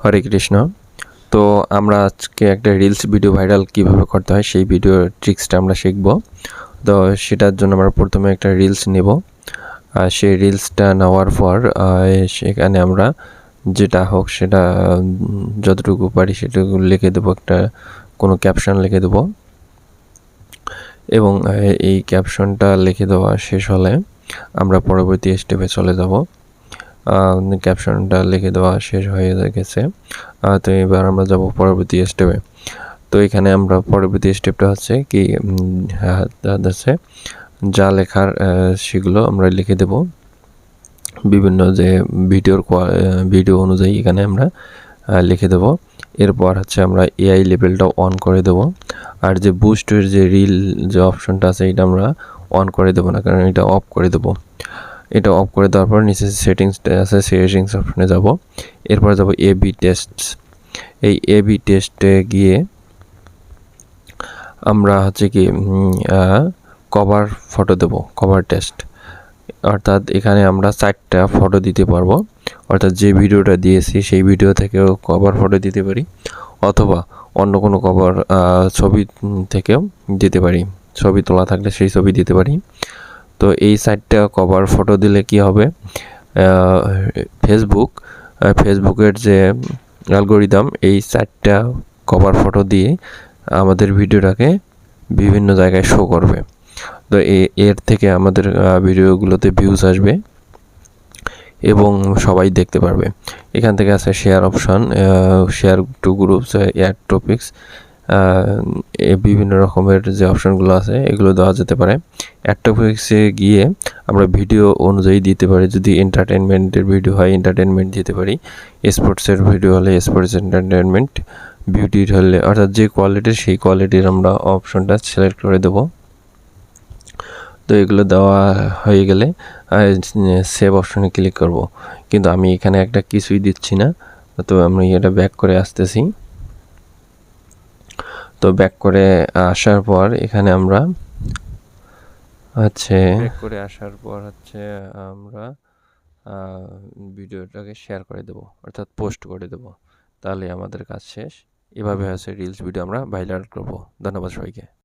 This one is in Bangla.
হরে কৃষ্ণ। তো আমরা আজকে একটা রিলস ভিডিও ভাইরাল কিভাবে করতে হয় সেই ভিডিও ট্রিক্সটা আমরা শিখব। তো সেটার জন্য আমরা প্রথমে একটা রিলস নেব। সেই রিলসটা নেওয়ার পর সেখানে আমরা যেটা হোক সেটা যতটুকু পারি সেটুকু লিখে দেবো, একটা কোনো ক্যাপশন লিখে দেবো। এবং এই ক্যাপশনটা লিখে দেওয়া শেষ হলে আমরা পরবর্তী স্টেপে চলে যাব। ক্যাপশনটা লিখে দেওয়া শেষ হয়ে গেছে। তো এবার আমরা যাব পরবর্তী স্টেপে। তো এখানে আমরা পরবর্তী স্টেপটা হচ্ছে কি হচ্ছে যা লেখার সেগুলো আমরা লিখে দেব। বিভিন্ন যে ভিডিও অনুযায়ী এখানে আমরা লিখে দেব। এরপর হচ্ছে আমরা এআই লেভেলটা অন করে দেব। আর যে বুস্টের যে রিল যে অপশনটা আছে এটা আমরা অন করে দেবো না, কারণ এটা অফ করে দেবো। এটা অফ করে দেওয়ার পর নিচে সেটিংসটা আছে, সেটিংস অপশনে যাব। এরপর যাব এবি টেস্ট। এই এবি টেস্টে গিয়ে আমরা হচ্ছে কি কভার ফটো দেব, কভার টেস্ট। অর্থাৎ এখানে আমরা 4টা ফটো দিতে পারবো। অর্থাৎ যে ভিডিওটা দিয়েছি সেই ভিডিও থেকেও কভার ফটো দিতে পারি, অথবা অন্য কোনো কভার ছবি থেকেও দিতে পারি। ছবি তোলা থাকলে সেই ছবি দিতে পারি। তো এই 4টা কভার ফটো দিলে কি হবে, ফেসবুকের যে অ্যালগোরিদম এই 4টা কভার ফটো দিয়ে আমাদের ভিডিওটাকে বিভিন্ন জায়গায় শো করবে। তো এর থেকে আমাদের ভিডিওগুলোতে ভিউজ আসবে এবং সবাই দেখতে পারবে। এখান থেকে আছে share option, share to groups, add topics, বিভিন্ন রকমের যে অপশনগুলো আছে এগুলো দেওয়া যেতে পারে। অ্যাড টপিক্সে গিয়ে আমরা ভিডিও অনুযায়ী দিতে পারি। যদি এন্টারটেনমেন্টের ভিডিও হয় এন্টারটেনমেন্ট দিতে পারি, স্পোর্টসের ভিডিও হলে স্পোর্টস এন্টারটেনমেন্ট, বিউটির হলে অর্থাৎ যে কোয়ালিটির সেই কোয়ালিটির আমরা অপশনটা সিলেক্ট করে দেবো। তো এগুলো দেওয়া হয়ে গেলে সেভ অপশনে ক্লিক করব। কিন্তু আমি এখানে একটা কিছুই দিচ্ছি না, তো আমি এটা ব্যাক করে আসতেছি। তো ব্যাক করে আসার পর এখানে আমরা আমরা ভিডিওটাকে শেয়ার করে দেব, অর্থাৎ পোস্ট করে দেব। তাহলে আমাদের কাজ শেষ। এভাবে হচ্ছে রিলস ভিডিও আমরা ভাইরাল করব। ধন্যবাদ সবাইকে।